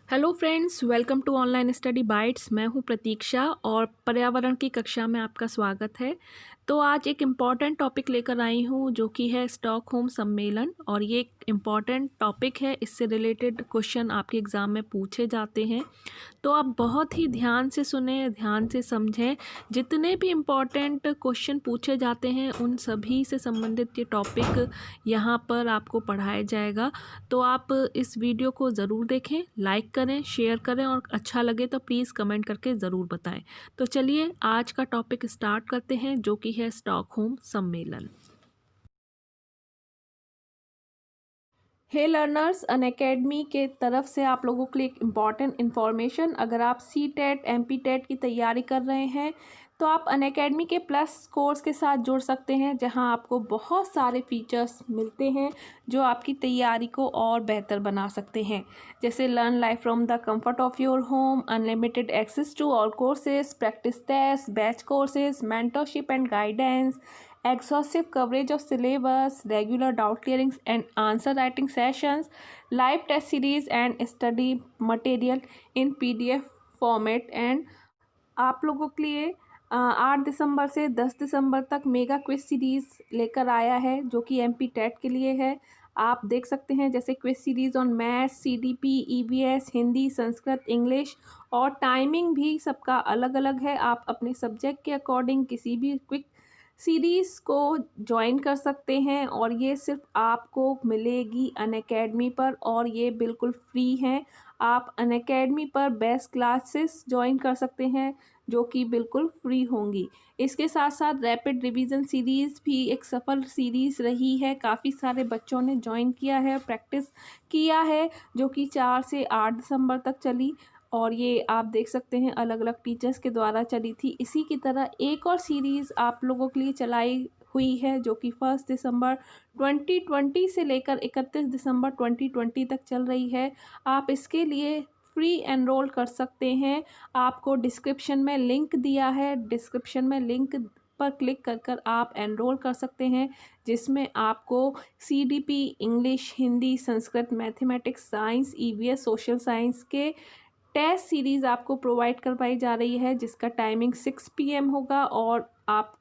Hello friends, welcome to online study bytes. मैं हूं प्रतीक्षा और पर्यावरण की कक्षा में आपका स्वागत है। तो आज एक इम्पॉर्टेंट टॉपिक लेकर आई हूं जो कि है स्टॉकहोम सम्मेलन। और ये एक इम्पॉर्टेंट टॉपिक है, इससे रिलेटेड क्वेश्चन आपके एग्ज़ाम में पूछे जाते हैं। तो आप बहुत ही ध्यान से सुने, ध्यान से समझें। जितने भी इम्पॉर्टेंट क्वेश्चन पूछे जाते हैं उन सभी से संबंधित ये टॉपिक यहाँ पर आपको पढ़ाया जाएगा। तो आप इस वीडियो को ज़रूर देखें, लाइक करें, शेयर करें और अच्छा लगे तो प्लीज़ कमेंट करके ज़रूर बताएं। तो चलिए आज का टॉपिक स्टार्ट करते हैं जो कि है स्टॉकहोम सम्मेलन। हे लर्नर्स, अनअकैडमी के तरफ से आप लोगों के लिए एक इम्पॉर्टेंट इन्फॉर्मेशन। अगर आप CTET MPTET की तैयारी कर रहे हैं तो आप अनअकैडमी के प्लस कोर्स के साथ जुड़ सकते हैं, जहां आपको बहुत सारे फीचर्स मिलते हैं जो आपकी तैयारी को और बेहतर बना सकते हैं। जैसे learn life from the comfort of your home, unlimited access to all courses, practice test, batch courses, mentorship and guidance, exhaustive coverage of syllabus, regular doubt clearing and answer writing sessions, live test series and study material in PDF format। And आप लोगों के लिए 8 दिसंबर से 10 दिसंबर तक mega quiz series लेकर आया है जो कि MPTET के लिए है। आप देख सकते हैं जैसे quiz series on maths, CDP, EVS, Hindi, Sanskrit, English, और टाइमिंग भी सबका अलग अलग है। आप अपने सब्जेक्ट के अकॉर्डिंग किसी भी क्विक सीरीज़ को ज्वाइन कर सकते हैं और ये सिर्फ आपको मिलेगी अनअकैडमी पर, और ये बिल्कुल फ्री है। आप अनअकैडमी पर बेस्ट क्लासेस ज्वाइन कर सकते हैं जो कि बिल्कुल फ्री होंगी। इसके साथ साथ रैपिड रिवीजन सीरीज़ भी एक सफल सीरीज़ रही है। काफ़ी सारे बच्चों ने ज्वाइन किया है, प्रैक्टिस किया है, जो कि 4 से 8 दिसंबर तक चली। और ये आप देख सकते हैं अलग अलग टीचर्स के द्वारा चली थी। इसी की तरह एक और सीरीज़ आप लोगों के लिए चलाई हुई है जो कि 1 दिसंबर 2020 से लेकर 31 दिसंबर 2020 तक चल रही है। आप इसके लिए फ्री एनरोल कर सकते हैं। आपको डिस्क्रिप्शन में लिंक दिया है, डिस्क्रिप्शन में लिंक पर क्लिक कर कर आप एनरोल कर सकते हैं, जिसमें आपको CDP, English, Hindi, Sanskrit, mathematics, science, EVS, social science के टेस्ट सीरीज़ आपको प्रोवाइड करवाई जा रही है, जिसका टाइमिंग 6 PM होगा। और आप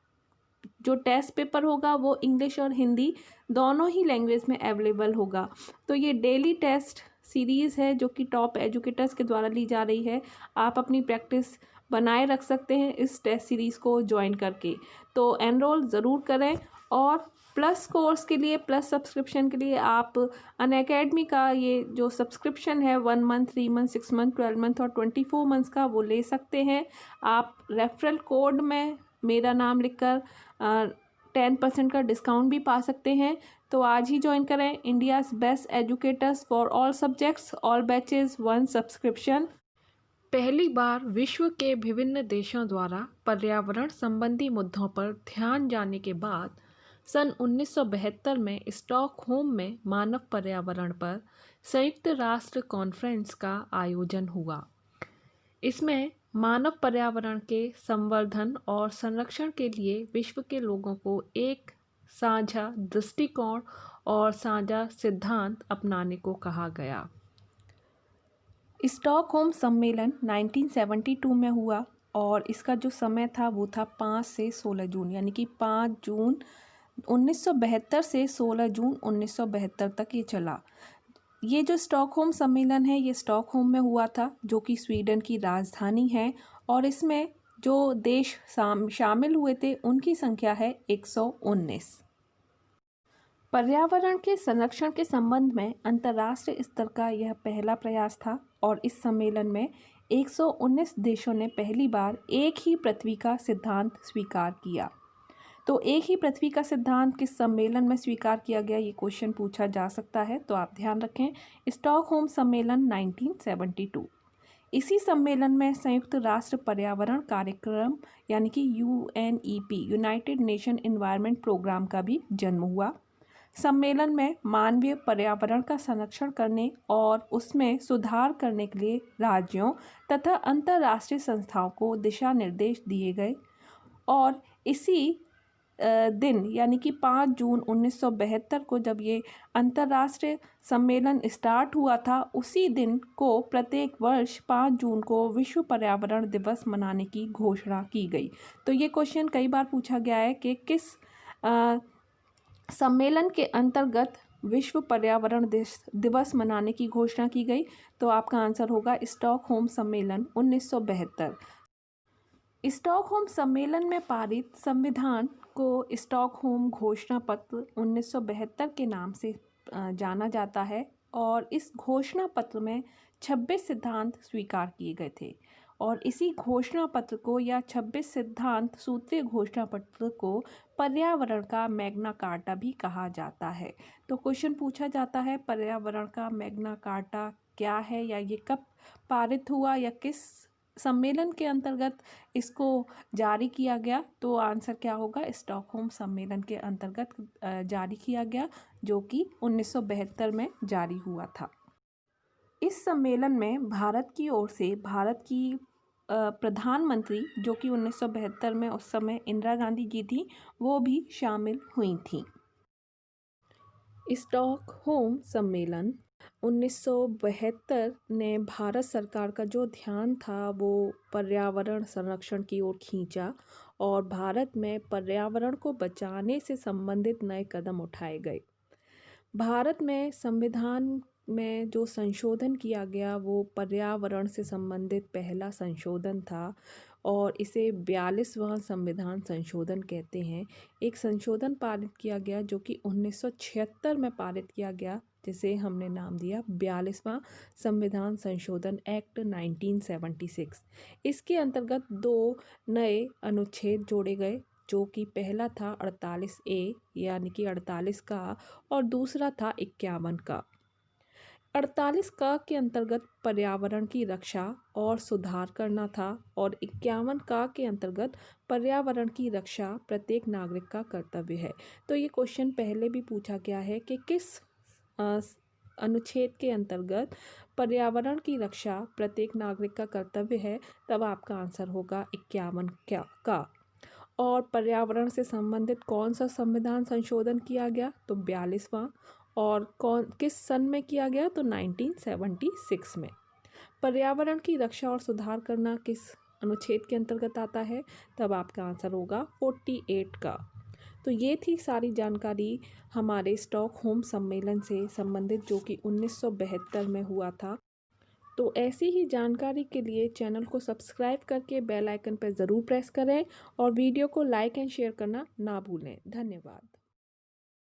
जो टेस्ट पेपर होगा वो इंग्लिश और हिंदी दोनों ही लैंग्वेज में अवेलेबल होगा। तो ये डेली टेस्ट सीरीज़ है जो कि टॉप एजुकेटर्स के द्वारा ली जा रही है। आप अपनी प्रैक्टिस बनाए रख सकते हैं इस टेस्ट सीरीज़ को ज्वाइन करके। तो एनरोल ज़रूर करें। और प्लस कोर्स के लिए, प्लस सब्सक्रिप्शन के लिए आप अनअकैडमी का ये जो सब्सक्रिप्शन है 1 मंथ, 3 मंथ, 6 मंथ, 12 मंथ और 24 मंथ्स का, वो ले सकते हैं। आप रेफरल कोड में मेरा नाम लिखकर 10% का डिस्काउंट भी पा सकते हैं। तो आज ही ज्वाइन करें India's best educators for all subjects, all batches, 1 subscription. पहली बार विश्व के विभिन्न देशों द्वारा पर्यावरण संबंधी मुद्दों पर ध्यान जाने के बाद सन 1972 में स्टॉकहोम में मानव पर्यावरण पर संयुक्त राष्ट्र कॉन्फ्रेंस का आयोजन हुआ। इसमें मानव पर्यावरण के संवर्धन और संरक्षण के लिए विश्व के लोगों को एक साझा दृष्टिकोण और साझा सिद्धांत अपनाने को कहा गया। स्टॉकहोम सम्मेलन 1972 में हुआ और इसका जो समय था वो था 5 से 16 जून, यानी कि 5 जून 1972 से 16 जून 1972 तक ये चला। ये जो स्टॉकहोम सम्मेलन है ये स्टॉकहोम में हुआ था, जो कि स्वीडन की राजधानी है। और इसमें जो देश शामिल हुए थे उनकी संख्या है 119। पर्यावरण के संरक्षण के संबंध में अंतर्राष्ट्रीय स्तर का यह पहला प्रयास था और इस सम्मेलन में 119 देशों ने पहली बार एक ही पृथ्वी का सिद्धांत स्वीकार किया। तो एक ही पृथ्वी का सिद्धांत किस सम्मेलन में स्वीकार किया गया, ये क्वेश्चन पूछा जा सकता है। तो आप ध्यान रखें, स्टॉकहोम सम्मेलन 1972। इसी सम्मेलन में संयुक्त राष्ट्र पर्यावरण कार्यक्रम यानी कि UNEP, united nation environment programme का भी जन्म हुआ। सम्मेलन में मानवीय पर्यावरण का संरक्षण करने और उसमें सुधार करने के लिए राज्यों तथा अंतर्राष्ट्रीय संस्थाओं को दिशा निर्देश दिए गए। और इसी दिन यानी कि 5 जून 1972 को जब ये अंतर्राष्ट्रीय सम्मेलन स्टार्ट हुआ था, उसी दिन को प्रत्येक वर्ष 5 जून को विश्व पर्यावरण दिवस मनाने की घोषणा की गई। तो ये क्वेश्चन कई बार पूछा गया है कि किस सम्मेलन के अंतर्गत विश्व पर्यावरण दिवस मनाने की घोषणा की गई। तो आपका आंसर होगा स्टॉकहोम सम्मेलन 1972। स्टॉकहोम सम्मेलन में पारित संविधान को स्टॉकहोम घोषणा पत्र 1972 के नाम से जाना जाता है और इस घोषणा पत्र में 26 सिद्धांत स्वीकार किए गए थे और इसी घोषणा पत्र को या 26 सिद्धांत सूत्रीय घोषणा पत्र को पर्यावरण का मैग्ना कार्टा भी कहा जाता है। तो क्वेश्चन पूछा जाता है पर्यावरण का मैग्ना कार्टा क्या है या ये कब पारित हुआ या किस सम्मेलन के अंतर्गत इसको जारी किया गया। तो आंसर क्या होगा, स्टॉकहोम सम्मेलन के अंतर्गत जारी किया गया, जो कि 1972 में जारी हुआ था। इस सम्मेलन में भारत की ओर से भारत की प्रधानमंत्री, जो कि 1972 में उस समय इंदिरा गांधी जी थी, वो भी शामिल हुई थी। स्टॉकहोम सम्मेलन 1972 ने भारत सरकार का जो ध्यान था वो पर्यावरण संरक्षण की ओर खींचा और भारत में पर्यावरण को बचाने से संबंधित नए कदम उठाए गए। भारत में संविधान में जो संशोधन किया गया वो पर्यावरण से संबंधित पहला संशोधन था और इसे 42वां संविधान संशोधन कहते हैं। एक संशोधन पारित किया गया जो कि 1976 में पारित किया गया, जिसे हमने नाम दिया 42वां संविधान संशोधन एक्ट 1976। इसके अंतर्गत 2 नए अनुच्छेद जोड़े गए, जो कि पहला था 48A यानी कि 48 का और दूसरा था 51 का। 48 का के अंतर्गत पर्यावरण की रक्षा और सुधार करना था और 51 का के अंतर्गत पर्यावरण की रक्षा प्रत्येक नागरिक का कर्तव्य है। तो ये क्वेश्चन पहले भी पूछा गया है कि किस अनुच्छेद के अंतर्गत पर्यावरण की रक्षा प्रत्येक नागरिक का कर्तव्य है, तब आपका आंसर होगा 51 का। और पर्यावरण से संबंधित कौन सा संविधान संशोधन किया गया, तो 42वां। और किस सन में किया गया, तो 1976 में। पर्यावरण की रक्षा और सुधार करना किस अनुच्छेद के अंतर्गत आता है, तब आपका आंसर होगा 48 का। तो ये थी सारी जानकारी हमारे स्टॉकहोम सम्मेलन से संबंधित, जो कि 1972 में हुआ था। तो ऐसी ही जानकारी के लिए चैनल को सब्सक्राइब करके बेल आइकन पर ज़रूर प्रेस करें और वीडियो को लाइक एंड शेयर करना ना भूलें। धन्यवाद।